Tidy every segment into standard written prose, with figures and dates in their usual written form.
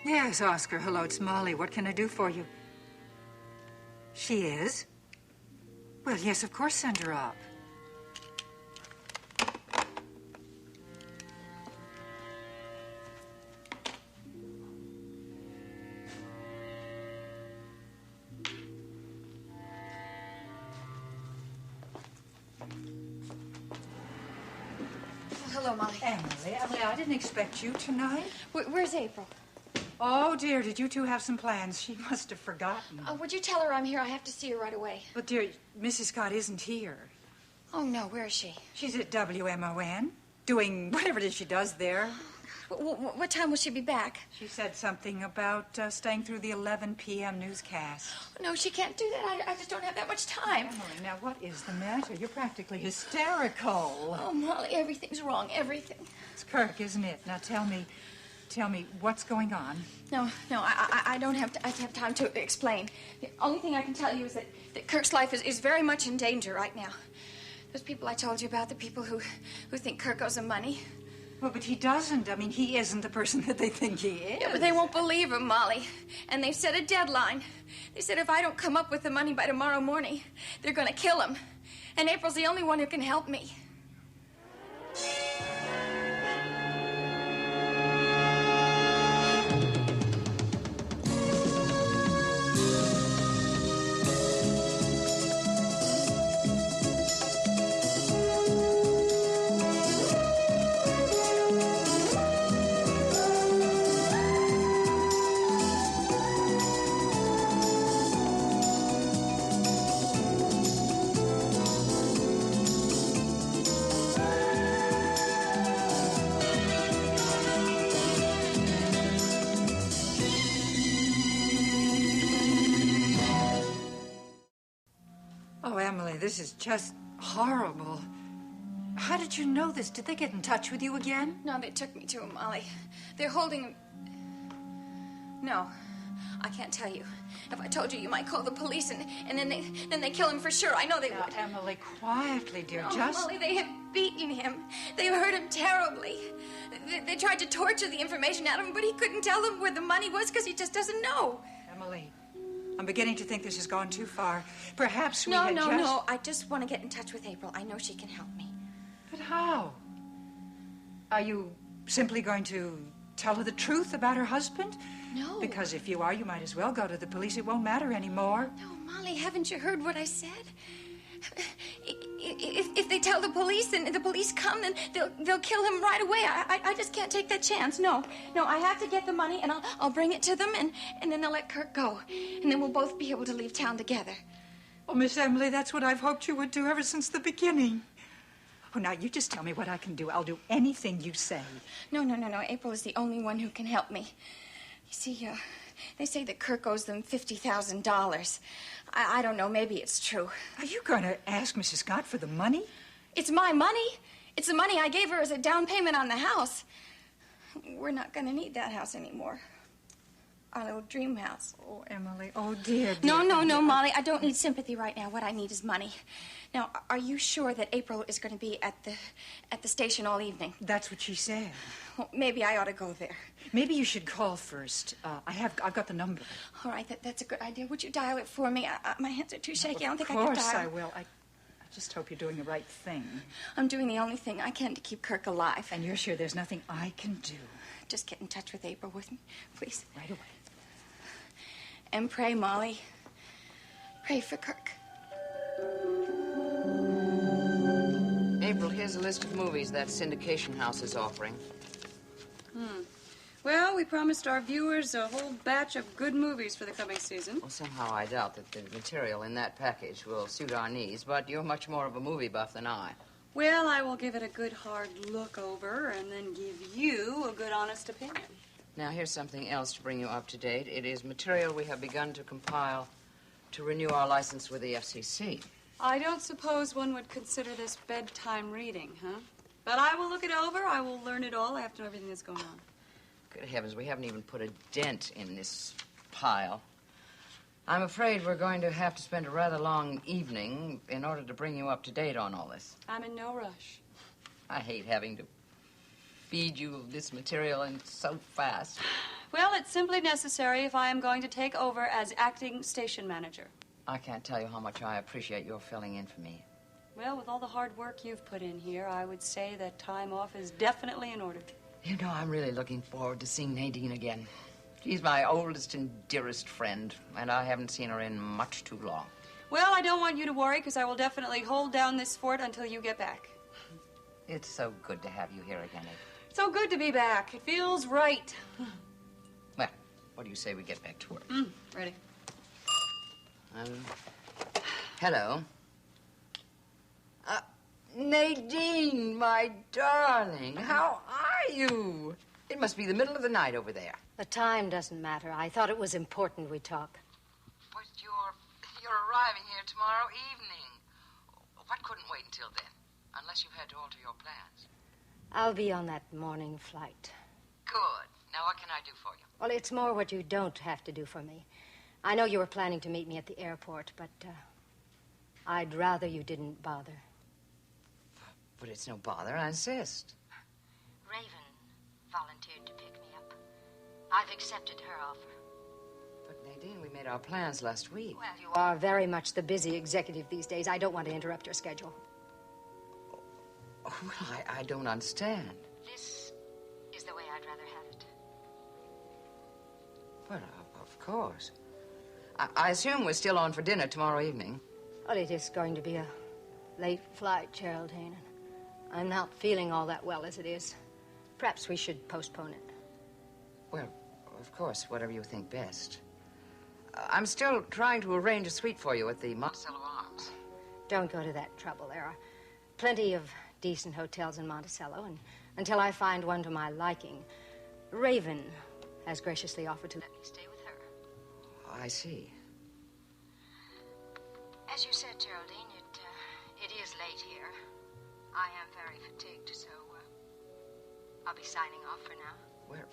Yes, Oscar. Hello, it's Molly. What can I do for you? She is? Well, yes, of course, send her up. Hello, Molly. Emily, I didn't expect you tonight. Where's April? Oh, dear, did you two have some plans? She must have forgotten. Would you tell her I'm here? I have to see her right away. But, dear, Mrs. Scott isn't here. Oh, no, where is she? She's at WMON, doing whatever it is she does there. What time will she be back? She said something about staying through the 11 p.m. newscast. No, she can't do that. I just don't have that much time. Emily, now, what is the matter? You're practically hysterical. Oh, Molly, everything's wrong, everything. It's Kirk, isn't it? Now, tell me, what's going on? No, I don't have time to explain. The only thing I can tell you is that Kirk's life is very much in danger right now. Those people I told you about, the people who think Kirk owes them money. Well, but he doesn't. I mean, he isn't the person that they think he is. Yeah, but they won't believe him, Molly. And they've set a deadline. They said if I don't come up with the money by tomorrow morning, they're going to kill him. And April's the only one who can help me. Oh, Emily, this is just horrible. How did you know this? Did they get in touch with you again? No, they took me to him, Molly. They're holding him. No, I can't tell you. If I told you, you might call the police, and then they kill him for sure. I know they would. Emily, quietly, dear. Oh, just... Molly, they have beaten him. They hurt him terribly. They tried to torture the information out of him, but he couldn't tell them where the money was because he just doesn't know. Emily, I'm beginning to think this has gone too far. Perhaps we No. I just want to get in touch with April. I know she can help me. But how? Are you simply going to tell her the truth about her husband? No. Because if you are, you might as well go to the police. It won't matter anymore. No, Molly, haven't you heard what I said? If they tell the police and the police come, then they'll kill him right away. I just can't take that chance. No, I have to get the money, and I'll bring it to them, and then they'll let Kirk go. And then we'll both be able to leave town together. Oh, Miss Emily, that's what I've hoped you would do ever since the beginning. Oh, now, you just tell me what I can do. I'll do anything you say. No. April is the only one who can help me. You see, they say that Kirk owes them $50,000. I don't know. Maybe it's true. Are you going to ask Mrs. Scott for the money? It's my money. It's the money I gave her as a down payment on the house. We're not going to need that house anymore. Our little dream house. Oh, Emily. Oh, dear. No, Molly. I don't need sympathy right now. What I need is money. Now, are you sure that April is going to be at the station all evening? That's what she said. Well, maybe I ought to go there. Maybe you should call first. I've got the number. All right, that's a good idea. Would you dial it for me? My hands are too shaky. I don't think I can dial. Of course I will. I just hope you're doing the right thing. I'm doing the only thing I can to keep Kirk alive. And you're sure there's nothing I can do? Just get in touch with April with me, please. Right away. And pray, Molly. Pray for Kirk. April, here's a list of movies that syndication house is offering. Well, we promised our viewers a whole batch of good movies for the coming season. Well, somehow I doubt that the material in that package will suit our needs, but you're much more of a movie buff than I. Well, I will give it a good hard look over and then give you a good honest opinion. Now, here's something else to bring you up to date. It is material we have begun to compile to renew our license with the FCC. I don't suppose one would consider this bedtime reading, huh? But I will look it over. I will learn it all. I have to know everything that's going on. Good heavens, we haven't even put a dent in this pile. I'm afraid we're going to have to spend a rather long evening in order to bring you up to date on all this. I'm in no rush. I hate having to feed you this material and so fast. Well, it's simply necessary if I am going to take over as acting station manager. I can't tell you how much I appreciate your filling in for me. Well, with all the hard work you've put in here, I would say that time off is definitely in order. You know, I'm really looking forward to seeing Nadine again. She's my oldest and dearest friend, and I haven't seen her in much too long. Well, I don't want you to worry, because I will definitely hold down this fort until you get back. It's so good to have you here again, Ed. So good to be back. It feels right. Well, what do you say we get back to work? Ready. Hello. Nadine, my darling, how are you? It must be the middle of the night over there. The time doesn't matter. I thought it was important we talk. But you're arriving here tomorrow evening. What couldn't wait until then? Unless you've had to alter your plans. I'll be on that morning flight. Good. Now, what can I do for you? Well, it's more what you don't have to do for me. I know you were planning to meet me at the airport, but I'd rather you didn't bother. But it's no bother, I insist. Raven volunteered to pick me up. I've accepted her offer. But, Nadine, we made our plans last week. Well, you are very much the busy executive these days. I don't want to interrupt your schedule. Oh, well, I don't understand. This is the way I'd rather have it. Well, of course. I assume we're still on for dinner tomorrow evening. Well, it is going to be a late flight, Geraldine. I'm not feeling all that well as it is. Perhaps we should postpone it. Well, of course, whatever you think best. I'm still trying to arrange a suite for you at the Monticello Arms. Don't go to that trouble. There are plenty of decent hotels in Monticello, and until I find one to my liking, Raven has graciously offered to let me stay with her. I see. As you said, Geraldine, it is late here. I am very fatigued, so I'll be signing off for now.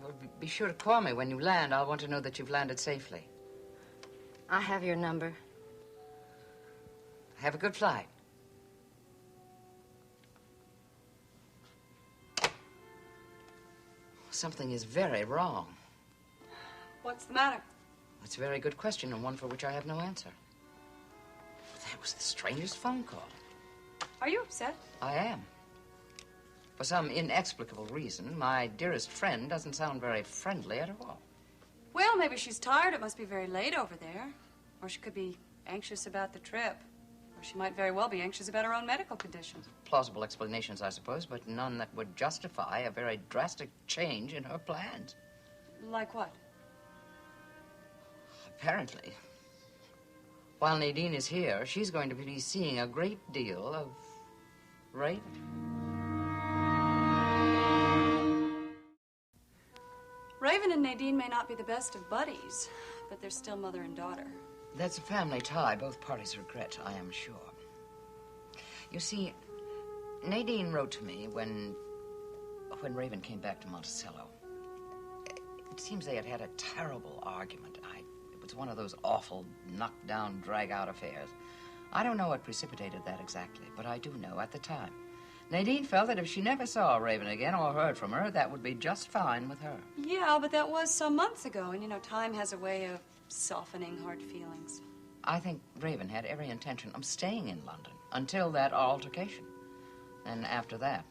Well, be sure to call me when you land. I'll want to know that you've landed safely. I have your number. Have a good flight. Something is very wrong. What's the matter? It's a very good question, and one for which I have no answer. That was the strangest phone call. Are you upset? I am. For some inexplicable reason, my dearest friend doesn't sound very friendly at all. Well, maybe she's tired. It must be very late over there. Or she could be anxious about the trip. Or she might very well be anxious about her own medical condition. Plausible explanations, I suppose, but none that would justify a very drastic change in her plans. Like what? Apparently, while Nadine is here, she's going to be seeing a great deal of Raven. Raven and Nadine may not be the best of buddies, but they're still mother and daughter. That's a family tie both parties regret, I am sure. You see, Nadine wrote to me when Raven came back to Monticello. It seems they had had a terrible argument. It was one of those awful, knock-down, drag-out affairs. I don't know what precipitated that exactly, but I do know at the time. Nadine felt that if she never saw Raven again or heard from her, that would be just fine with her. Yeah, but that was some months ago, and you know, time has a way of softening hard feelings. I think Raven had every intention of staying in London until that altercation. And after that,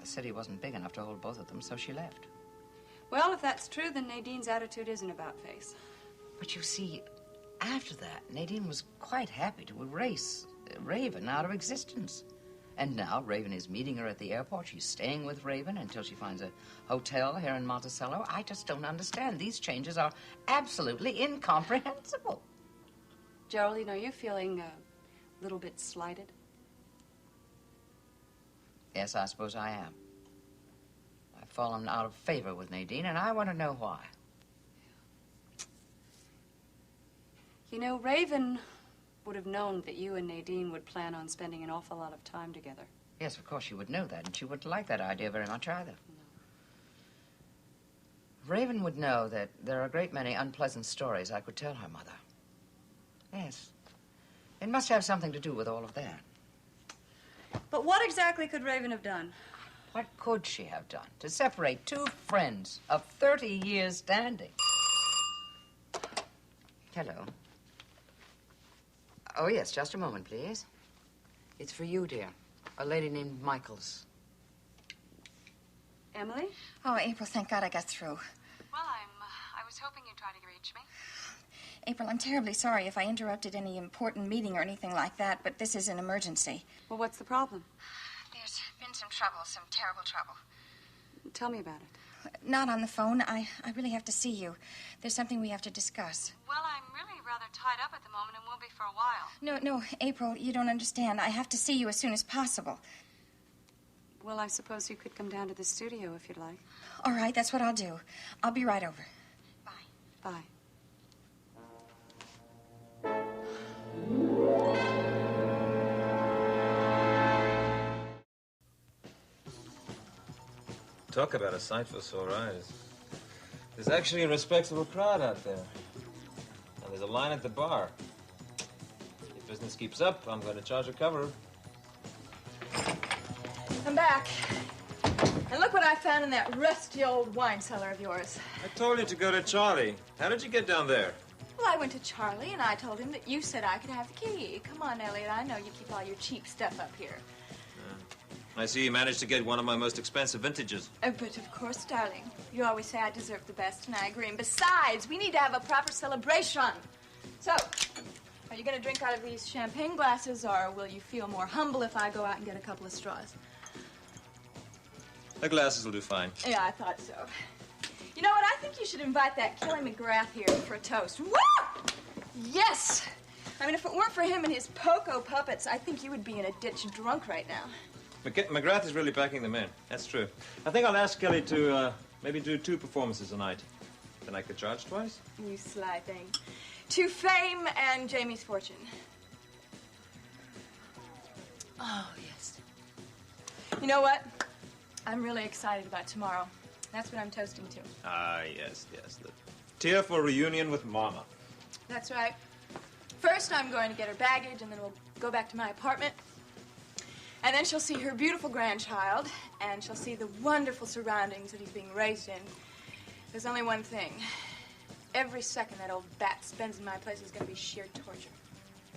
the city wasn't big enough to hold both of them, so she left. Well, if that's true, then Nadine's attitude isn't about face. But you see, after that, Nadine was quite happy to erase Raven out of existence. And now Raven is meeting her at the airport. She's staying with Raven until she finds a hotel here in Monticello. I just don't understand. These changes are absolutely incomprehensible. Geraldine, are you feeling a little bit slighted? Yes, I suppose I am. I've fallen out of favor with Nadine, and I want to know why. You know, Raven would have known that you and Nadine would plan on spending an awful lot of time together. Yes, of course, she would know that, and she wouldn't like that idea very much either. No. Raven would know that there are a great many unpleasant stories I could tell her mother. Yes. It must have something to do with all of that. But what exactly could Raven have done? What could she have done to separate two friends of 30 years standing? Hello. Oh, yes, just a moment, please. It's for you, dear. A lady named Michaels. Emily? Oh, April, thank God I got through. Well, I was hoping you'd try to reach me. April, I'm terribly sorry if I interrupted any important meeting or anything like that, but this is an emergency. Well, what's the problem? There's been some trouble, some terrible trouble. Tell me about it. Not on the phone. I really have to see you. There's something we have to discuss. Well, I'm really rather tied up at the moment and will be for a while. No, April, you don't understand. I have to see you as soon as possible. Well, I suppose you could come down to the studio if you'd like. All right, that's what I'll do. I'll be right over. Bye. Bye. Talk about a sight for sore eyes. There's actually a respectable crowd out there. And there's a line at the bar. If business keeps up, I'm going to charge a cover. I'm back. And look what I found in that rusty old wine cellar of yours. I told you to go to Charlie. How did you get down there? Well, I went to Charlie and I told him that you said I could have the key. Come on, Elliot. I know you keep all your cheap stuff up here. I see you managed to get one of my most expensive vintages. But of course, darling. You always say I deserve the best, and I agree. And besides, we need to have a proper celebration. So, are you going to drink out of these champagne glasses, or will you feel more humble if I go out and get a couple of straws? The glasses will do fine. Yeah, I thought so. You know what? I think you should invite that Kelly McGrath here for a toast. Woo! Yes! I mean, if it weren't for him and his Poco puppets, I think you would be in a ditch drunk right now. McGrath is really packing them in. That's true. I think I'll ask Kelly to maybe do 2 performances a night. Then I could charge twice. You sly thing. To fame and Jamie's fortune. Oh, yes. You know what? I'm really excited about tomorrow. That's what I'm toasting to. Ah, yes. The tearful reunion with Mama. That's right. First, I'm going to get her baggage, and then we'll go back to my apartment. And then she'll see her beautiful grandchild, and she'll see the wonderful surroundings that he's being raised in. There's only one thing. Every second that old bat spends in my place is going to be sheer torture.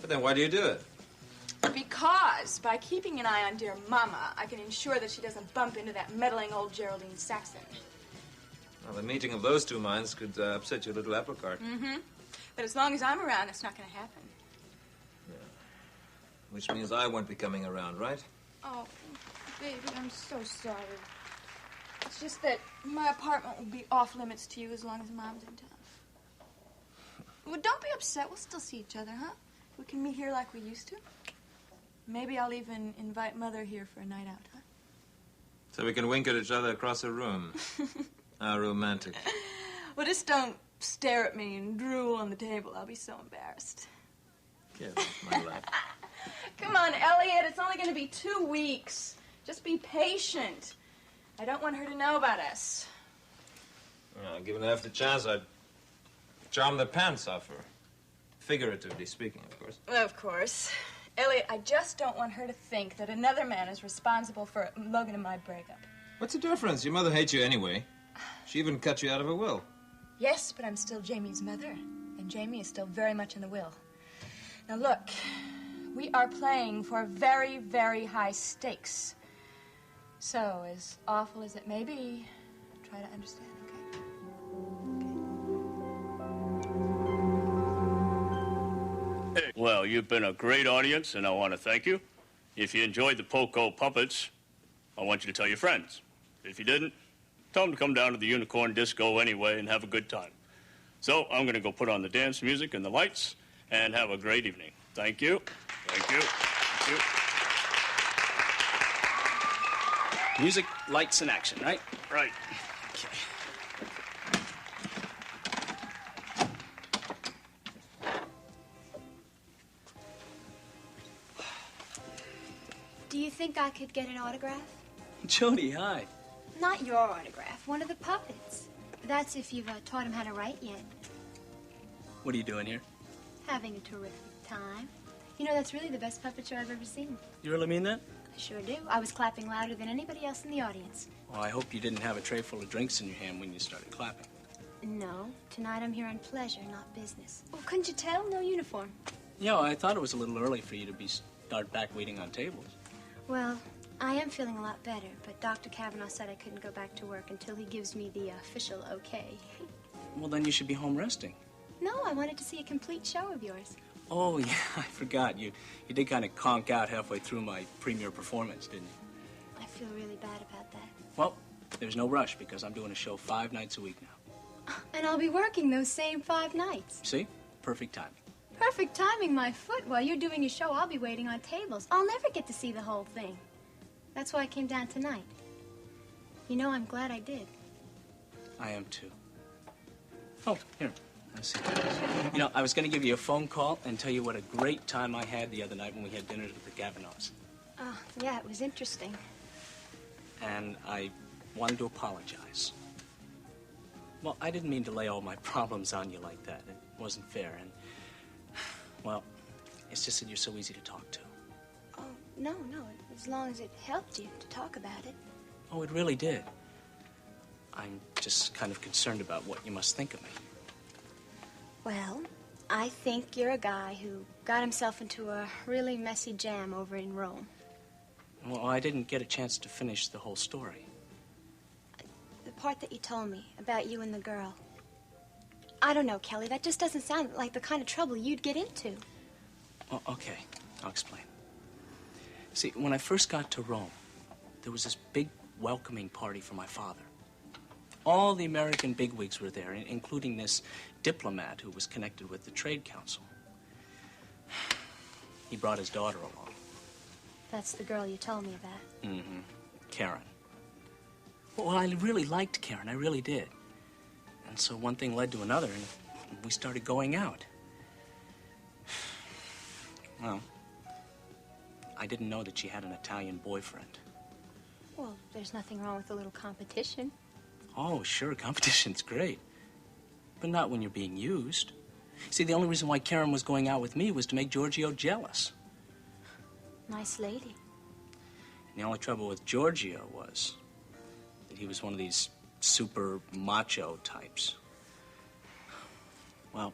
But then why do you do it? Because by keeping an eye on dear Mama, I can ensure that she doesn't bump into that meddling old Geraldine Saxon. Well, the meeting of those two minds could upset your little apple cart. Mm-hmm. But as long as I'm around, it's not going to happen. Yeah. Which means I won't be coming around, right? Oh, baby, I'm so sorry. It's just that my apartment will be off limits to you as long as Mom's in town. Well, don't be upset. We'll still see each other, huh? We can meet here like we used to. Maybe I'll even invite Mother here for a night out, huh? So we can wink at each other across a room. How romantic. Well, just don't stare at me and drool on the table. I'll be so embarrassed. Get off my lap. Come on, Elliot. It's only going to be 2 weeks. Just be patient. I don't want her to know about us. Well, given half the chance, I'd charm the pants off her. Figuratively speaking, of course. Of course. Elliot, I just don't want her to think that another man is responsible for Logan and my breakup. What's the difference? Your mother hates you anyway. She even cut you out of her will. Yes, but I'm still Jamie's mother, and Jamie is still very much in the will. Now, look, we are playing for very, very high stakes. So, as awful as it may be, try to understand, okay? Well, you've been a great audience, and I want to thank you. If you enjoyed the Poco puppets, I want you to tell your friends. If you didn't, tell them to come down to the Unicorn Disco anyway and have a good time. So I'm going to go put on the dance music and the lights and have a great evening. Thank you. Thank you. Thank you. Music, lights, and action, right? Right. Okay. Do you think I could get an autograph? Jody, hi. Not your autograph, one of the puppets. That's if you've taught him how to write yet. What are you doing here? Having a terrific time. You know, that's really the best puppet show I've ever seen. You really mean that? I sure do. I was clapping louder than anybody else in the audience. Well, I hope you didn't have a tray full of drinks in your hand when you started clapping. No, tonight I'm here on pleasure, not business. Oh, couldn't you tell? No uniform. Yeah, I thought it was a little early for you to start back waiting on tables. Well, I am feeling a lot better, but Dr. Kavanaugh said I couldn't go back to work until he gives me the official okay. Well, then you should be home resting. No, I wanted to see a complete show of yours. Oh, yeah, I forgot. You did kind of conk out halfway through my premiere performance, didn't you? I feel really bad about that. Well, there's no rush because I'm doing a show 5 nights a week now. And I'll be working those same 5 nights. See? Perfect timing. Perfect timing, my foot. While you're doing your show, I'll be waiting on tables. I'll never get to see the whole thing. That's why I came down tonight. You know, I'm glad I did. I am too. Oh, here. Let's see. You know, I was going to give you a phone call and tell you what a great time I had the other night when we had dinner with the Kavanaughs. Oh, yeah, it was interesting. And I wanted to apologize. Well, I didn't mean to lay all my problems on you like that. It wasn't fair, and, well, it's just that you're so easy to talk to. Oh, no, as long as it helped you to talk about it. Oh, it really did. I'm just kind of concerned about what you must think of me. Well, I think you're a guy who got himself into a really messy jam over in Rome. Well, I didn't get a chance to finish the whole story. The part that you told me about you and the girl. I don't know, Kelly. That just doesn't sound like the kind of trouble you'd get into. Oh, okay, I'll explain. See, when I first got to Rome, there was this big welcoming party for my father. All the American bigwigs were there, including this diplomat who was connected with the Trade Council. He brought his daughter along. That's the girl you told me about. Mm-hmm. Karen. Well, I really liked Karen. I really did. And so one thing led to another, and we started going out. Well, I didn't know that she had an Italian boyfriend. Well, there's nothing wrong with a little competition. Oh, sure, competition's great. But not when you're being used. See, the only reason why Karen was going out with me was to make Giorgio jealous. Nice lady. And the only trouble with Giorgio was that he was one of these super macho types. Well,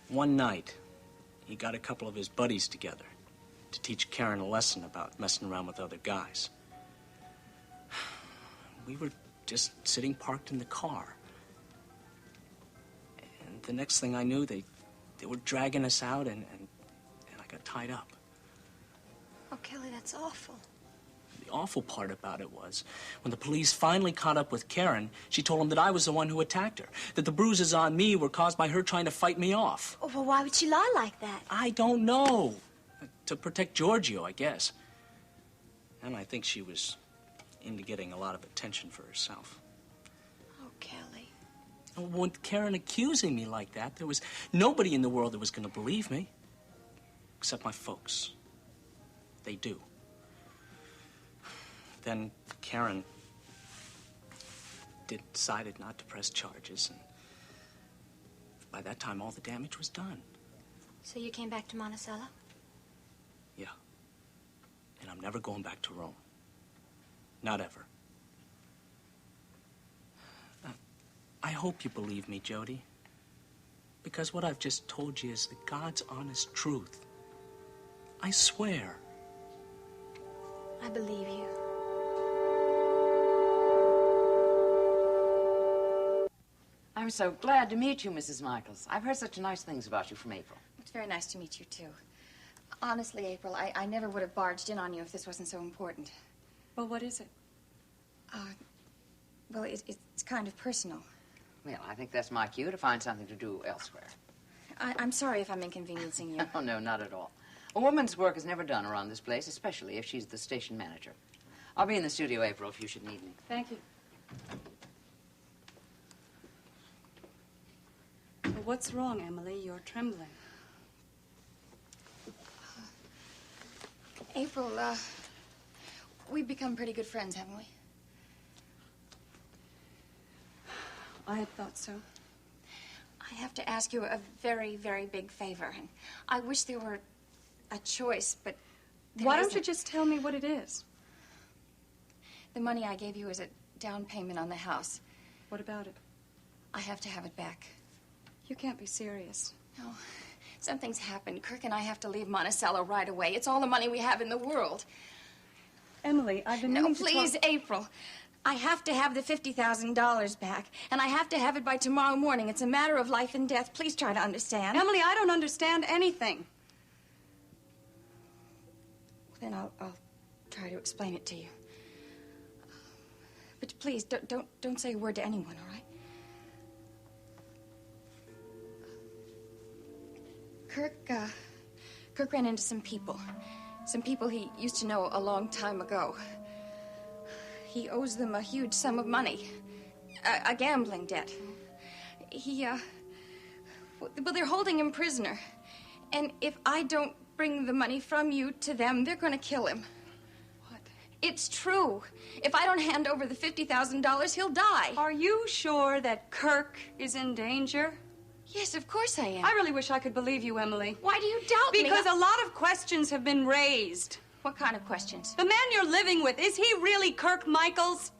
one night, he got a couple of his buddies together to teach Karen a lesson about messing around with other guys. We were just sitting parked in the car. And the next thing I knew, they were dragging us out, and I got tied up. Oh, Kelly, that's awful. The awful part about it was, when the police finally caught up with Karen, she told them that I was the one who attacked her, that the bruises on me were caused by her trying to fight me off. Oh, well, why would she lie like that? I don't know. To protect Giorgio, I guess. And I think she was into getting a lot of attention for herself. Oh, Kelly. With Karen accusing me like that, there was nobody in the world that was going to believe me. Except my folks. They do. Then Karen decided not to press charges, and by that time all the damage was done. So you came back to Monticello? Yeah. And I'm never going back to Rome. Not ever. I hope you believe me, Jody. Because what I've just told you is the God's honest truth. I swear. I believe you. I'm so glad to meet you, Mrs. Michaels. I've heard such nice things about you from April. It's very nice to meet you, too. Honestly, April, I never would have barged in on you if this wasn't so important. Well, what is it? Well, it's kind of personal. Well, I think that's my cue to find something to do elsewhere. I'm sorry if I'm inconveniencing you. Oh, no, not at all. A woman's work is never done around this place, especially if she's the station manager. I'll be in the studio, April, if you should need me. Thank you. Well, what's wrong, Emily? You're trembling. April, we've become pretty good friends, haven't we? I had thought so. I have to ask you a very, very big favor, and I wish there were a choice, but Why don't you just tell me what it is? The money I gave you is a down payment on the house. What about it? I have to have it back. You can't be serious. No. Something's happened. Kirk and I have to leave Monticello right away. It's all the money we have in the world. Emily, I've been No, meaning to please, talk... April. I have to have the $50,000 back, and I have to have it by tomorrow morning. It's a matter of life and death. Please try to understand. Emily, I don't understand anything. Then I'll try to explain it to you. But please, don't say a word to anyone, all right? Kirk ran into some people he used to know a long time ago. He owes them a huge sum of money, a gambling debt. Well, they're holding him prisoner. And if I don't bring the money from you to them, they're going to kill him. What? It's true. If I don't hand over the $50,000, he'll die. Are you sure that Kirk is in danger? Yes, of course I am. I really wish I could believe you, Emily. Why do you doubt me? Because a lot of questions have been raised. What kind of questions? The man you're living with, is he really Kirk Michaels?